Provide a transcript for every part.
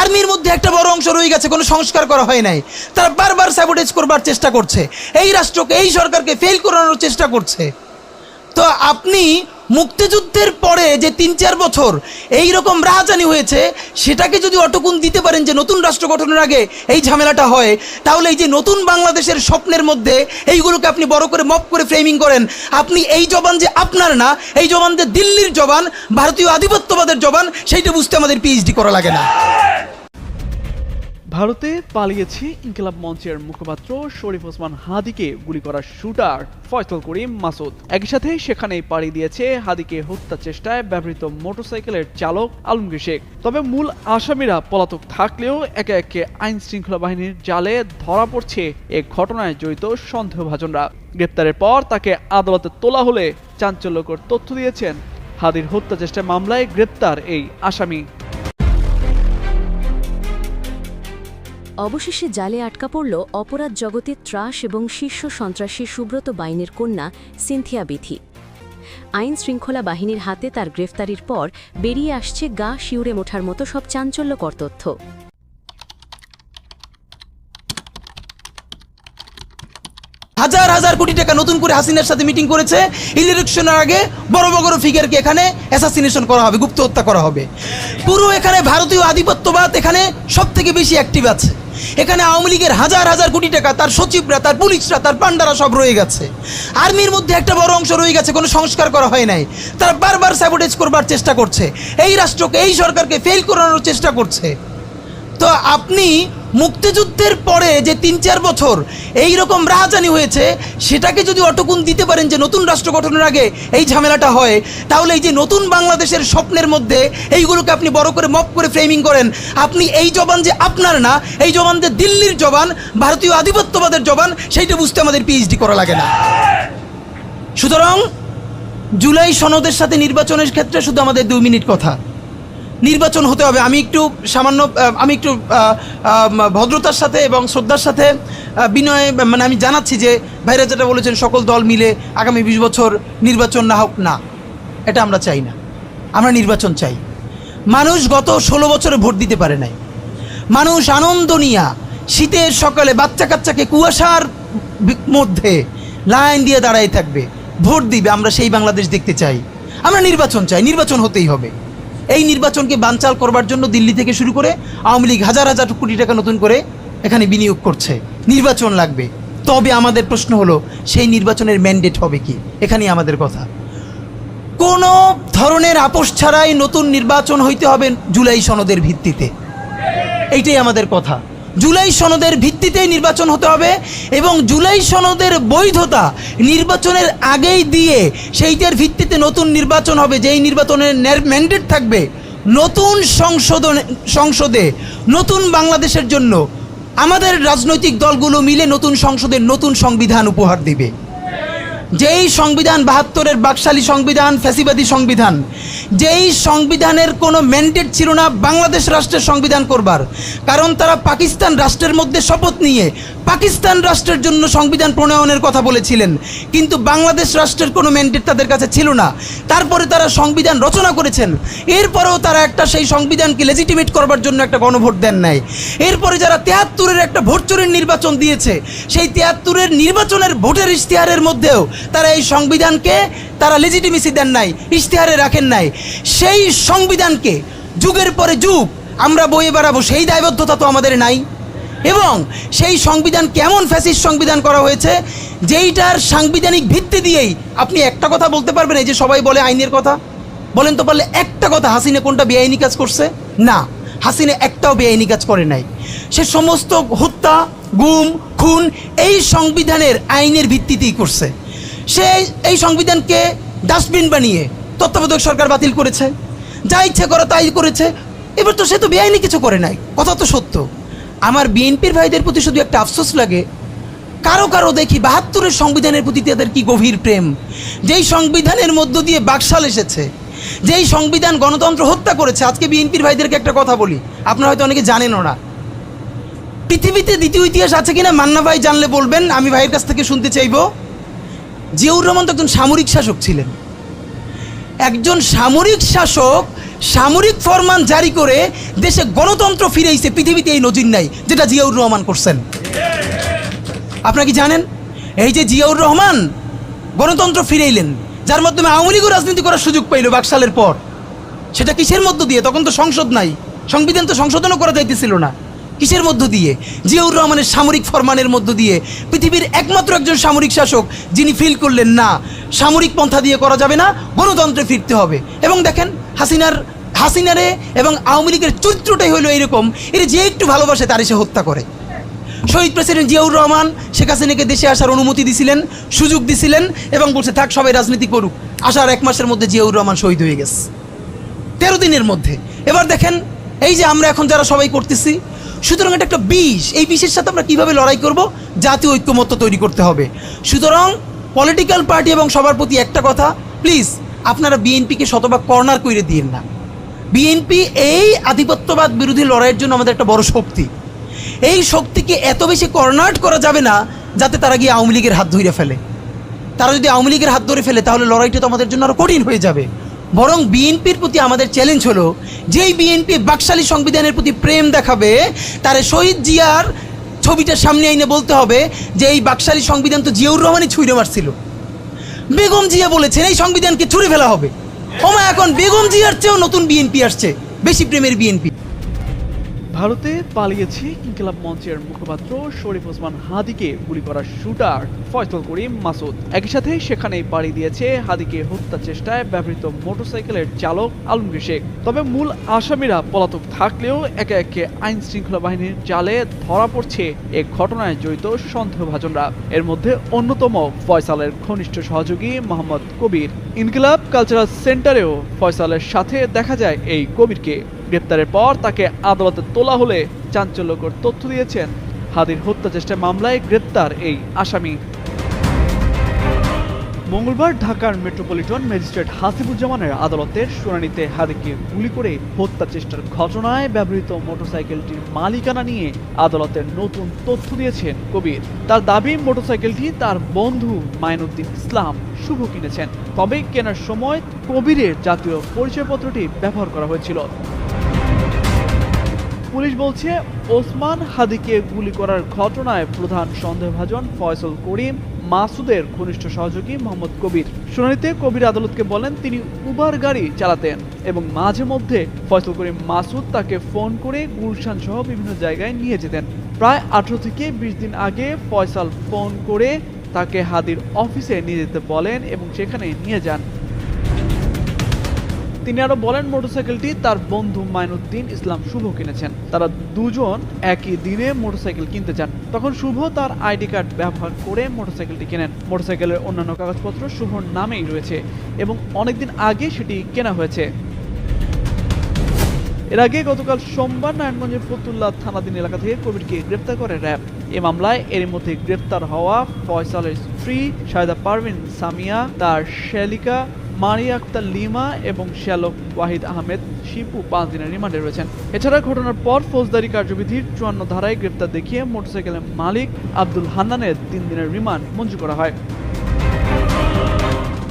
আর্মির মধ্যে একটা বড় অংশ রয়ে গেছে, কোনো সংস্কার করা হয় নাই। তারা বারবার স্যাবোটেজ করবার চেষ্টা করছে, এই রাষ্ট্রকে, এই সরকারকে ফেল করানোর চেষ্টা করছে। তো আপনি মুক্তিযুদ্ধের পরে যে ৩-৪ বছর এই রকম রাহাজানি হয়েছে, সেটাকে যদি অটকুন দিতে পারেন যে নতুন রাষ্ট্র গঠনের আগে এই ঝামেলাটা হয়, তাহলে এই যে নতুন বাংলাদেশের স্বপ্নের মধ্যে এইগুলোকে আপনি বড় করে মপ করে ফ্রেমিং করেন, আপনি এই জবান যে আপনার না, এই জবান যে দিল্লির জবান, ভারতীয় আধিপত্যবাদের জবান, সেইটা বুঝতে আমাদের পিএইচডি করা লাগে না। ভারতে পালিয়েছে ইনকিলাব মঞ্চের মুখপাত্র শরীফ ওসমান হাদিকে গুলি করা শুটার ফয়সাল করিম মাসুদ। একই সাথে সেখানেই পাড়ি দিয়েছে হাদিকে হত্যা চেষ্টায় ব্যবহৃত মোটরসাইকেলের চালক আলমগীর শেখ। তবে মূল আসামিরা পলাতক থাকলেও একে একে আইন শৃঙ্খলা বাহিনীর জালে ধরা পড়ছে এ ঘটনায় জড়িত সন্দেহভাজনরা। গ্রেপ্তারের পর তাকে আদালতে তোলা হলে চাঞ্চল্যকর তথ্য দিয়েছেন হাদির হত্যা চেষ্টা মামলায় গ্রেপ্তার এই আসামি। অবশেষে জালে আটকা পড়ল অপরাধ জগতের ত্রাস এবং শীর্ষ সন্ত্রাসী সুব্রত বাইনের কন্যা সিনথিয়া বিথি। আইন শৃঙ্খলা বাহিনীর হাতে তার গ্রেফতারির পর বেরিয়ে আসছে গা শিউরে ওঠার মতো সব চাঞ্চল্যকর তথ্য। হাজার হাজার কোটি টাকা নতুন করে হাসিনার সাথে মিটিং করেছে, ইলেকশনের আগে বড় বড় ফিগারকে এখানে অ্যাসাসিনেশন করা হবে, গুপ্ত হত্যা করা হবে। পুরো এখানে ভারতীয় আধিপত্যবাদ এখানে সব থেকে বেশি অ্যাক্টিভ আছে। এখানে আওয়ামী লীগের হাজার হাজার কোটি টাকা, তার সচিবরা, তার পুলিশরা, তার পান্ডারা সব রয়ে গেছে। আর্মির মধ্যে একটা বড় অংশ রয়ে গেছে, কোনো সংস্কার করা হয় নাই। তারা বারবার স্যাবোটেজ করবার চেষ্টা করছে, এই রাষ্ট্রকে, এই সরকারকে ফেল করানোর চেষ্টা করছে। তো আপনি মুক্তিযুদ্ধের পরে যে ৩-৪ বছর এই রকম রাহাজানি হয়েছে, সেটাকে যদি অটকুন দিতে পারেন যে নতুন রাষ্ট্র গঠনের আগে এই ঝামেলাটা হয়, তাহলে এই যে নতুন বাংলাদেশের স্বপ্নের মধ্যে এইগুলোকে আপনি বড় করে মপ করে ফ্রেমিং করেন, আপনি এই জবান যে আপনার না, এই জবান যে দিল্লির জবান, ভারতীয় আধিপত্যবাদের জবান, সেইটা বুঝতে আমাদের পিএইচডি করা লাগে না। সুতরাং জুলাই সনদের সাথে নির্বাচনের ক্ষেত্রে শুধু আমাদের 2 মিনিট কথা। নির্বাচন হতে হবে। আমি একটু ভদ্রতার সাথে এবং শ্রদ্ধার সাথে বিনয় আমি জানাচ্ছি যে ভাইরা যেটা বলেছেন, সকল দল মিলে আগামী 20 বছর নির্বাচন না হোক, না, এটা আমরা চাই না। আমরা নির্বাচন চাই। মানুষ গত 16 বছরে ভোট দিতে পারে নাই। মানুষ আনন্দ নিয়া শীতের সকালে বাচ্চা কাচ্চাকে কুয়াশার মধ্যে লাইন দিয়ে দাঁড়াই থাকবে, ভোট দিবে। আমরা সেই বাংলাদেশ দেখতে চাই। আমরা নির্বাচন চাই, নির্বাচন হতেই হবে। এই নির্বাচনকে বানচাল করবার জন্য দিল্লি থেকে শুরু করে আওয়ামী লীগ হাজার হাজার কোটি টাকা নতুন করে এখানে বিনিয়োগ করছে। নির্বাচন লাগবে। তবে আমাদের প্রশ্ন হলো, সেই নির্বাচনের ম্যান্ডেট হবে কি? এখানেই আমাদের কথা। কোনো ধরনের আপোষ ছাড়াই নতুন নির্বাচন হইতে হবে জুলাই সনদের ভিত্তিতে। এইটাই আমাদের কথা। জুলাই সনদের ভিত্তিতেই নির্বাচন হতে হবে এবং জুলাই সনদের বৈধতা নির্বাচনের আগেই দিয়ে সেইটার ভিত্তিতে নতুন নির্বাচন হবে, যেই নির্বাচনের ম্যান্ডেট থাকবে নতুন সংসদে নতুন বাংলাদেশের জন্য আমাদের রাজনৈতিক দলগুলো মিলে নতুন সংসদের নতুন সংবিধান উপহার দিবে। যেই সংবিধান 72-এর বাকশালী সংবিধান, ফ্যাসিবাদী সংবিধান, যেই সংবিধানের কোনো ম্যান্ডেট ছিল না বাংলাদেশ রাষ্ট্রের সংবিধান করবার, কারণ তারা পাকিস্তান রাষ্ট্রের মধ্যে শপথ নিয়ে পাকিস্তান রাষ্ট্রের জন্য সংবিধান প্রণয়নের কথা বলেছিলেন, কিন্তু বাংলাদেশ রাষ্ট্রের কোনো ম্যান্ডেট তাদের কাছে ছিল না। তারপরে তারা সংবিধান রচনা করেছেন, এরপরেও তারা একটা সেই সংবিধানকে লেজিটিমেট করবার জন্য একটা গণভোট দেন নাই। এরপরে যারা 73-এর একটা ভোট চোরের নির্বাচন দিয়েছে, সেই 73-এর নির্বাচনের ভোটের ইশতেহারের মধ্যেও তারা এই সংবিধানকে তারা লেজিটিমেসি দেন নাই, ইশতেহারে রাখেন নাই। সেই সংবিধানকে যুগের পরে যুগ আমরা বয়ে বেড়াবো, সেই দায়বদ্ধতা তো আমাদের নাই। এবং সেই সংবিধান কেমন ফ্যাসিস্ট সংবিধান করা হয়েছে, যেইটার সাংবিধানিক ভিত্তি দিয়েই আপনি একটা কথা বলতে পারবেন। এই যে সবাই বলে আইনের কথা, বলেন তো পারলে একটা কথা, হাসিনা কোনটা বেআইনি কাজ করছে? না, হাসিনা একটাও বেআইনি কাজ করে নাই। সে সমস্ত হত্যা, গুম, খুন এই সংবিধানের আইনের ভিত্তিতেই করছে। সে এই সংবিধানকে ডাস্টবিন বানিয়ে তত্ত্বাবধায়ক সরকার বাতিল করেছে, যা ইচ্ছে করে তাই করেছে। এবার তো সে তো বেআইনি কিছু করে নাই, কথা তো সত্য। আমার বিএনপির ভাইদের প্রতি শুধু একটা আফসোস লাগে, কারো কারো দেখি 72-এর সংবিধানের প্রতি তাদের কি গভীর প্রেম। যেই সংবিধানের মধ্য দিয়ে বাকশাল এসেছে, যেই সংবিধান গণতন্ত্র হত্যা করেছে। আজকে বিএনপির ভাইদেরকে একটা কথা বলি, আপনারা হয়তো অনেকে জানেনও না। পৃথিবীতে দ্বিতীয় ইতিহাস আছে কিনা মান্না ভাই জানলে বলবেন, আমি ভাইয়ের কাছ থেকে শুনতে চাইব। জিয়াউর রহমান তো একজন সামরিক শাসক ছিলেন। একজন সামরিক শাসক সামরিক ফরমান জারি করে দেশে গণতন্ত্র ফিরেছে, পৃথিবীতে এই নজির নাই যেটা জিয়াউর রহমান করছেন। আপনারা কি জানেন এই যে জিয়াউর রহমান গণতন্ত্র ফিরাইলেন, যার মাধ্যমে আওয়ামী লীগও রাজনীতি করার সুযোগ পাইল বাকশালের পর, সেটা কিসের মধ্য দিয়ে? তখন তো সংসদ নাই, সংবিধান তো সংশোধনও করা যাইতেছিল না। কিসের মধ্য দিয়ে? জিয়াউর রহমানের সামরিক ফরমানের মধ্য দিয়ে। পৃথিবীর একমাত্র একজন সামরিক শাসক যিনি ফিল করলেন না সামরিক পন্থা দিয়ে করা যাবে না, গণতন্ত্রে ফিরতে হবে। এবং দেখেন হাসিনারে এবং আওয়ামী লীগের চরিত্রটাই হলো এরকম, এর যে একটু ভালোবাসে তার সে হত্যা করে। শহীদ প্রেসিডেন্ট জিয়াউর রহমান শেখ হাসিনাকে দেশে আসার অনুমতি দিছিলেন, সুযোগ দিছিলেন এবং বলছে থাক সবাই রাজনীতি করুক। আসার 1 মাসের মধ্যে জিয়াউর রহমান শহীদ হয়ে গেছে, 13 দিনের মধ্যে। এবার দেখেন এই যে আমরা এখন যারা সবাই করতেছি, সুতরাং এটা একটা বিষ। এই বিষের সাথে আমরা কীভাবে লড়াই করব? জাতীয় ঐক্যমত্য তৈরি করতে হবে। সুতরাং পলিটিক্যাল পার্টি এবং সবার প্রতি একটা কথা, প্লিজ আপনারা বিএনপিকে শতভাগ কর্নার করে দিয়েন না। বিএনপি এই আধিপত্যবাদ বিরোধী লড়াইয়ের জন্য আমাদের একটা বড় শক্তি। এই শক্তিকে এত বেশি কর্নার করা যাবে না যাতে তারা গিয়ে আওয়ামী লীগের হাত ধরে ফেলে। তারা যদি আওয়ামী লীগের হাত ধরে ফেলে তাহলে লড়াইটা তো আমাদের জন্য আরও কঠিন হয়ে যাবে। বরং বিএনপির প্রতি আমাদের চ্যালেঞ্জ হলো, যেই বিএনপি বাকশালী সংবিধানের প্রতি প্রেম দেখাবে তারে শহীদ জিয়ার ছবিটা সামনে আইনে বলতে হবে যে এই বাকশালী সংবিধান তো জিয়াউর রহমানই ছুঁড়ে মারছিল। বেগম জিয়া বলেছেন এই সংবিধানকে ছুঁড়ে ফেলা হবে। ওমা এখন বেগম জিয়ার চেয়েও নতুন বিএনপি আসছে, বেশি প্রেমের বিএনপি। ভারতে পালিয়েছে ইনকিলাব মঞ্চের মুখপাত্র শরীফ ওসমান হাদিকে গুলি করা শুটার ফয়সল করিম মাসুদ। একই সাথে সেখানেই পাড়ি দিয়েছে হাদিকে হত্যা চেষ্টায় ব্যবহৃত মোটরসাইকেলের চালক আলমগীর শেখ। তবে মূল আসামিরা পলাতক থাকলেও একে একে আইন শৃঙ্খলা বাহিনীর জালে ধরা পড়ছে এ ঘটনায় জড়িত সন্দেহভাজনরা। এর মধ্যে অন্যতম ফয়সালের ঘনিষ্ঠ সহযোগী মোহাম্মদ কবির। ইনকিলাব কালচারাল সেন্টারেও ফয়সালের সাথে দেখা যায় এই কবিরকে। গ্রেপ্তারের পর তাকে আদালতে তোলা হলে চাঞ্চল্যকর তথ্য দিয়েছেন হাদির হত্যা চেষ্টা মামলায় গ্রেপ্তার এই আসামি। মঙ্গলবার ঢাকার মেট্রোপলিটন ম্যাজিস্ট্রেট হাসিবুজ্জামানের আদালতের শুনানিতে হাদিকে গুলি করে হত্যা চেষ্টার ঘটনায় ব্যবহৃত মোটরসাইকেলটির মালিকানা নিয়ে আদালতের নতুন তথ্য দিয়েছেন কবির। তার দাবি মোটরসাইকেলটি তার বন্ধু মাইনুদ্দিন ইসলাম শুভ কিনেছেন, তবে কেনার সময় কবিরের জাতীয় পরিচয়পত্রটি ব্যবহার করা হয়েছিল। পুলিশ বলছে ওসমান হাদিকে গুলি করার ঘটনায় প্রধান সন্দেহভাজন ফয়সল করিম মাসুদের ঘনিষ্ঠ সহযোগী মোহাম্মদ কবির। শুনানিতে কবির আদালতকে বলেন তিনি উবার গাড়ি চালাতেন এবং মাঝে মধ্যে ফয়সল করিম মাসুদ তাকে ফোন করে গুলশান সহ বিভিন্ন জায়গায় নিয়ে যেতেন। প্রায় 18 থেকে 20 দিন আগে ফয়সাল ফোন করে তাকে হাদির অফিসে নিয়ে যেতে বলেন এবং সেখানে নিয়ে যান। তিনি আরো বলেন মোটরসাইকেলটি তার বন্ধু মাইনুদ্দিন ইসলাম শুভ কিনেছেন। তারা দুজন একই দিনে মোটরসাইকেল কিনতে যান। তখন শুভ তার আইডি কার্ড ব্যবহার করে মোটরসাইকেলটি কেনেন। মোটরসাইকেলের অন্যান্য কাগজপত্র শুভর নামেই রয়েছে এবং অনেকদিন আগে সেটি কেনা হয়েছে। এর আগে গতকাল সোমবার নারায়ণগঞ্জের ফতুল্লাহ থানাধীন এলাকা থেকে কবিরকে গ্রেপ্তার করে র্যাব। এ মামলায় এর মধ্যে গ্রেপ্তার হওয়া ফয়সালের স্ত্রী শাহেদা পারভিন সামিয়া, তার শ্যালিকা মারিয়া আক্তার লিমা এবং শ্যালক ওয়াহিদ আহমেদ শিপু 5 দিনের রিমান্ডে রয়েছেন। এছাড়া ঘটনার পর ফৌজদারি কার্যবিধির 54 ধারায় গ্রেপ্তার দেখিয়ে মোটরসাইকেলের মালিক আব্দুল হান্নানের 3 দিনের রিমান্ড মঞ্জুর করা হয়।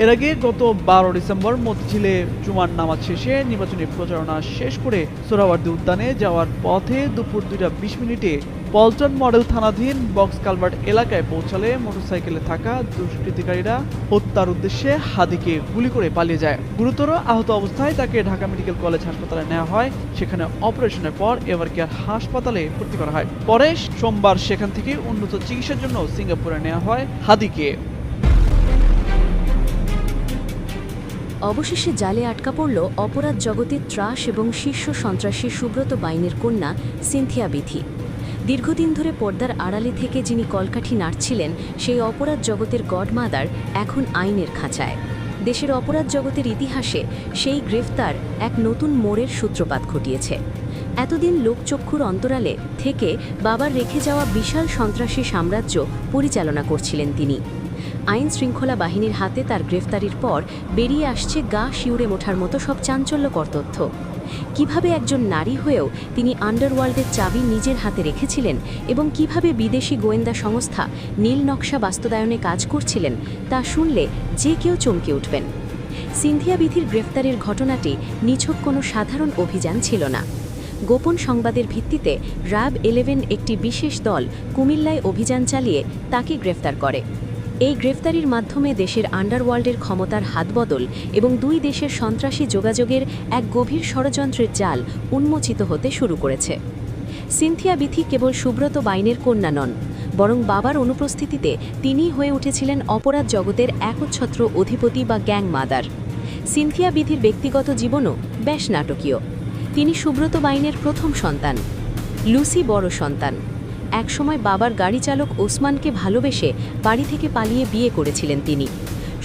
এর আগে গত 12 ডিসেম্বর মতিঝিলে জুমার নামাজ শেষে নির্বাচনী প্রচারণা শেষ করে সোহরাওয়ার্দী উদ্যানে যাওয়ার পথে দুপুর 2:20 পল্টন মডেল থানাধীন বক্স কালভার্ট এলাকায় পৌঁছালে মোটরসাইকেলে থাকা দুষ্কৃতিকারীরা হত্যার উদ্দেশ্যে হাদিকে গুলি করে পালিয়ে যায়। গুরুতর আহত অবস্থায় তাকে ঢাকা মেডিকেল কলেজ হাসপাতালে নেওয়া হয়। সেখানে অপারেশনের পর এভার কেয়ার হাসপাতালে ভর্তি করা হয়। পরে সোমবার সেখান থেকে উন্নত চিকিৎসার জন্য সিঙ্গাপুরে নেওয়া হয় হাদিকে। অবশেষে জালে আটকা পড়ল অপরাধ জগতের ত্রাস এবং শীর্ষ সন্ত্রাসী সুব্রত বাইনের কন্যা সিনথিয়া বিথি। দীর্ঘদিন ধরে পর্দার আড়ালে থেকে যিনি কলকাঠি নাড়ছিলেন সেই অপরাধ জগতের গডমাদার এখন আইনের খাঁচায়। দেশের অপরাধ জগতের ইতিহাসে সেই গ্রেফতার এক নতুন মোড়ের সূত্রপাত ঘটিয়েছে। এতদিন লোকচক্ষুর অন্তরালে থেকে বাবার রেখে যাওয়া বিশাল সন্ত্রাসী সাম্রাজ্য পরিচালনা করছিলেন তিনি। আইন শৃঙ্খলা বাহিনীর হাতে তার গ্রেফতারির পর বেরিয়ে আসছে গা শিউরে ওঠার মতো সব চাঞ্চল্যকর তথ্য। কিভাবে একজন নারী হয়েও তিনি আন্ডারওয়ার্ল্ডের চাবি নিজের হাতে রেখেছিলেন এবং কিভাবে বিদেশি গোয়েন্দা সংস্থা নীল নকশা বাস্তবায়নে কাজ করছিলেন তা শুনলে যে কেউ চমকে উঠবেন। সিনথিয়া বিথির গ্রেফতারের ঘটনাটি নিছক কোনো সাধারণ অভিযান ছিল না। গোপন সংবাদের ভিত্তিতে র্যাব 11 একটি বিশেষ দল কুমিল্লায় অভিযান চালিয়ে তাকে গ্রেফতার করে। এই গ্রেফতারির মাধ্যমে দেশের আন্ডারওয়ার্ল্ডের ক্ষমতার হাতবদল এবং দুই দেশের সন্ত্রাসী যোগাযোগের এক গভীর ষড়যন্ত্রের জাল উন্মোচিত হতে শুরু করেছে। সিনথিয়া বিথি কেবল সুব্রত বাইনের কন্যা নন, বরং বাবার অনুপস্থিতিতে তিনিই হয়ে উঠেছিলেন অপরাধ জগতের একচ্ছত্র অধিপতি বা গ্যাং মাদার। সিনথিয়া বিথির ব্যক্তিগত জীবনও বেশ নাটকীয়। তিনি সুব্রত বাইনের প্রথম সন্তান, লুসি বড় সন্তান। একসময় বাবার গাড়ি চালক ওসমানকে ভালোবেসে বাড়ি থেকে পালিয়ে বিয়ে করেছিলেন তিনি।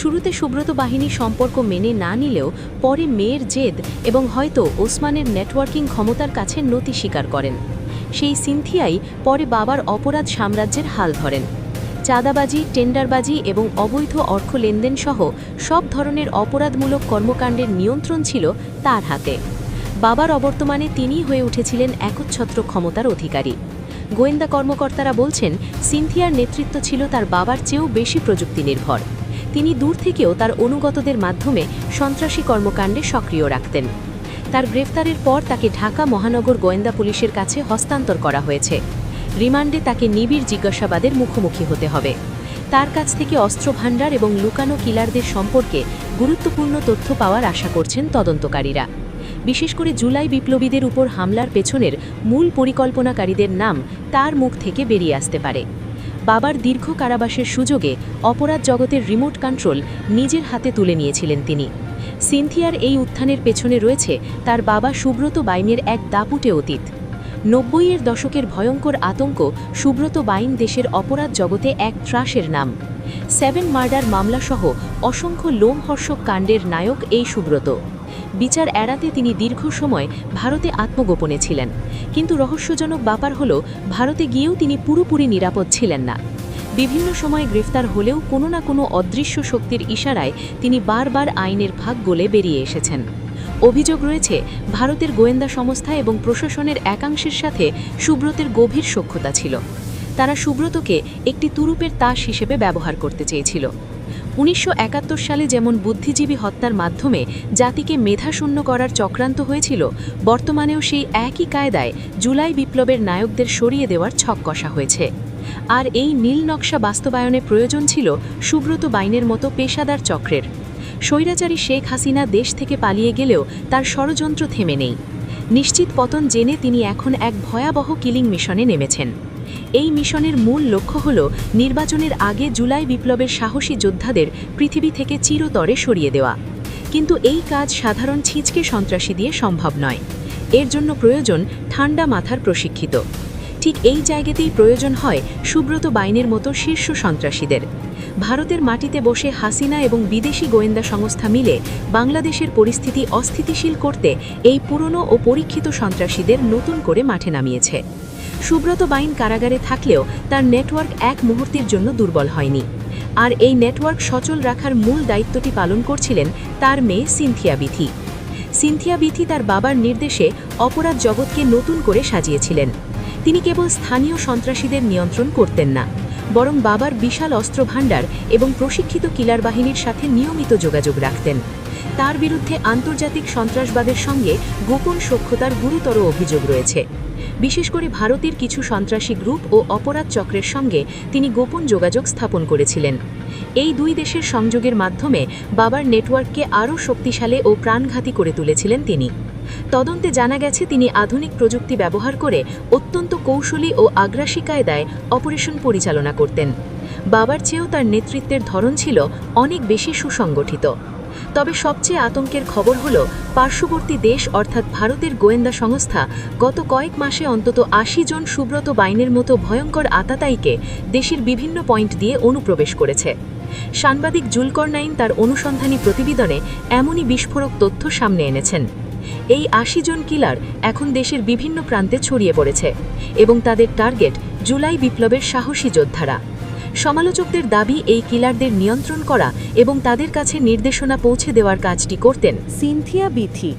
শুরুতে সুব্রত বাহিনী সম্পর্ক মেনে না নিলেও পরে মেয়ের জেদ এবং হয়তো ওসমানের নেটওয়ার্কিং ক্ষমতার কাছে নতি স্বীকার করেন। সেই সিনথিয়াই পরে বাবার অপরাধ সাম্রাজ্যের হাল ধরেন। চাঁদাবাজি, টেন্ডারবাজি এবং অবৈধ অর্থ লেনদেন সহ সব ধরনের অপরাধমূলক কর্মকাণ্ডের নিয়ন্ত্রণ ছিল তার হাতে। বাবার অবর্তমানে তিনিই হয়ে উঠেছিলেন একচ্ছত্র ক্ষমতার অধিকারী। গোয়েন্দা কর্মকর্তারা বলছেন, সিনথিয়ার নেতৃত্ব ছিল তার বাবার চেয়েও বেশি প্রযুক্তি নির্ভর। তিনি দূর থেকেও তার অনুগতদের মাধ্যমে সন্ত্রাসী কর্মকাণ্ডে সক্রিয় রাখতেন। তার গ্রেফতারের পর তাকে ঢাকা মহানগর গোয়েন্দা পুলিশের কাছে হস্তান্তর করা হয়েছে। রিমান্ডে তাকে নিবিড় জিজ্ঞাসাবাদের মুখোমুখি হতে হবে। তার কাছ থেকে অস্ত্রভাণ্ডার এবং লুকানো কিলারদের সম্পর্কে গুরুত্বপূর্ণ তথ্য পাওয়ার আশা করছেন তদন্তকারীরা। বিশেষ করে জুলাই বিপ্লবীদের উপর হামলার পেছনের মূল পরিকল্পনাকারীদের নাম তার মুখ থেকে বেরিয়ে আসতে পারে। বাবার দীর্ঘ কারাবাসের সুযোগে অপরাধ জগতের রিমোট কন্ট্রোল নিজের হাতে তুলে নিয়েছিলেন তিনি। সিনথিয়ার এই উত্থানের পেছনে রয়েছে তার বাবা সুব্রত বাইনের এক দাপুটে অতীত। ৯০-এর দশকের ভয়ঙ্কর আতঙ্ক সুব্রত বাইন দেশের অপরাধ জগতে এক ত্রাসের নাম। 7 মার্ডার মামলাসহ অসংখ্য লোমহর্ষক কাণ্ডের নায়ক এই সুব্রত। বিচার এড়াতে তিনি দীর্ঘ সময় ভারতে আত্মগোপনে ছিলেন, কিন্তু রহস্যজনক ব্যাপার হল ভারতে গিয়েও তিনি পুরোপুরি নিরাপদ ছিলেন না। বিভিন্ন সময় গ্রেফতার হলেও কোনো না কোনো অদৃশ্য শক্তির ইশারায় তিনি বারবার আইনের ফাঁক গলে বেরিয়ে এসেছেন। অভিযোগ রয়েছে ভারতের গোয়েন্দা সংস্থা এবং প্রশাসনের একাংশের সাথে সুব্রতের গভীর সখ্যতা ছিল। তারা সুব্রতকে একটি তুরুপের তাস হিসেবে ব্যবহার করতে চেয়েছিল। ১৯৭১ সালে যেমন বুদ্ধিজীবী হত্যার মাধ্যমে জাতিকে মেধাশূন্য করার চক্রান্ত হয়েছিল, বর্তমানেও সেই একই কায়দায় জুলাই বিপ্লবের নায়কদের সরিয়ে দেওয়ার ছক কষা হয়েছে। আর এই নীল নকশা বাস্তবায়নে প্রয়োজন ছিল সুব্রত বাইনের মতো পেশাদার চক্রের। স্বৈরাচারী শেখ হাসিনা দেশ থেকে পালিয়ে গেলেও তার ষড়যন্ত্র থেমে নেই। নিশ্চিত পতন জেনে তিনি এখন এক ভয়াবহ কিলিং মিশনে নেমেছেন। এই মিশনের মূল লক্ষ্য হল নির্বাচনের আগে জুলাই বিপ্লবের সাহসী যোদ্ধাদের পৃথিবী থেকে চিরতরে সরিয়ে দেওয়া। কিন্তু এই কাজ সাধারণ ছিচকে সন্ত্রাসী দিয়ে সম্ভব নয়। এর জন্য প্রয়োজন ঠান্ডা মাথার প্রশিক্ষিত। ঠিক এই জায়গাতেই প্রয়োজন হয় সুব্রত বাইনের মতো শীর্ষ সন্ত্রাসীদের। ভারতের মাটিতে বসে হাসিনা এবং বিদেশি গোয়েন্দা সংস্থা মিলে বাংলাদেশের পরিস্থিতি অস্থিতিশীল করতে এই পুরনো ও পরীক্ষিত সন্ত্রাসীদের নতুন করে মাঠে নামিয়েছে। সুব্রত বাইন কারাগারে থাকলেও তার নেটওয়ার্ক এক মুহূর্তের জন্য দুর্বল হয়নি। আর এই নেটওয়ার্ক সচল রাখার মূল দায়িত্বটি পালন করছিলেন তার মেয়ে সিনথিয়া বিথি। সিনথিয়া বিথি তার বাবার নির্দেশে অপরাধ জগৎকে নতুন করে সাজিয়েছিলেন। তিনি কেবল স্থানীয় সন্ত্রাসীদের নিয়ন্ত্রণ করতেন না, বরং বাবার বিশাল অস্ত্রভাণ্ডার এবং প্রশিক্ষিত কিলার বাহিনীর সাথে নিয়মিত যোগাযোগ রাখতেন। তার বিরুদ্ধে আন্তর্জাতিক সন্ত্রাসবাদের সঙ্গে গোপন সখ্যতার গুরুতর অভিযোগ রয়েছে। বিশেষ করে ভারতের কিছু সন্ত্রাসী গ্রুপ ও অপরাধ চক্রের সঙ্গে তিনি গোপন যোগাযোগ স্থাপন করেছিলেন। এই দুই দেশের সংযোগের মাধ্যমে বাবার নেটওয়ার্ককে আরও শক্তিশালী ও প্রাণঘাতী করে তুলেছিলেন তিনি। তদন্তে জানা গেছে তিনি আধুনিক প্রযুক্তি ব্যবহার করে অত্যন্ত কৌশলী ও আগ্রাসী কায়দায় অপারেশন পরিচালনা করতেন। বাবার চেয়েও তার নেতৃত্বের ধরন ছিল অনেক বেশি সুসংগঠিত। তবে সবচেয়ে আতঙ্কের খবর হল পার্শ্ববর্তী দেশ অর্থাৎ ভারতের গোয়েন্দা সংস্থা গত কয়েক মাসে অন্তত ৮০ জন সুব্রত বাইনের মতো ভয়ঙ্কর আততায়ীকে দেশের বিভিন্ন পয়েন্ট দিয়ে অনুপ্রবেশ করেছে। সাংবাদিক জুলকরনাইন তার অনুসন্ধানী প্রতিবেদনে এমনই বিস্ফোরক তথ্য সামনে এনেছেন। এই ৮০ জন কিলার এখন দেশের বিভিন্ন প্রান্তে ছড়িয়ে পড়েছে এবং তাদের টার্গেট জুলাই বিপ্লবের সাহসী যোদ্ধারা। সমালোচকদের দাবি এই কিলারদের নিয়ন্ত্রণ করা এবং তাদের কাছে নির্দেশনা পৌঁছে দেওয়ার কাজটি করতেন সিনথিয়া বিথি।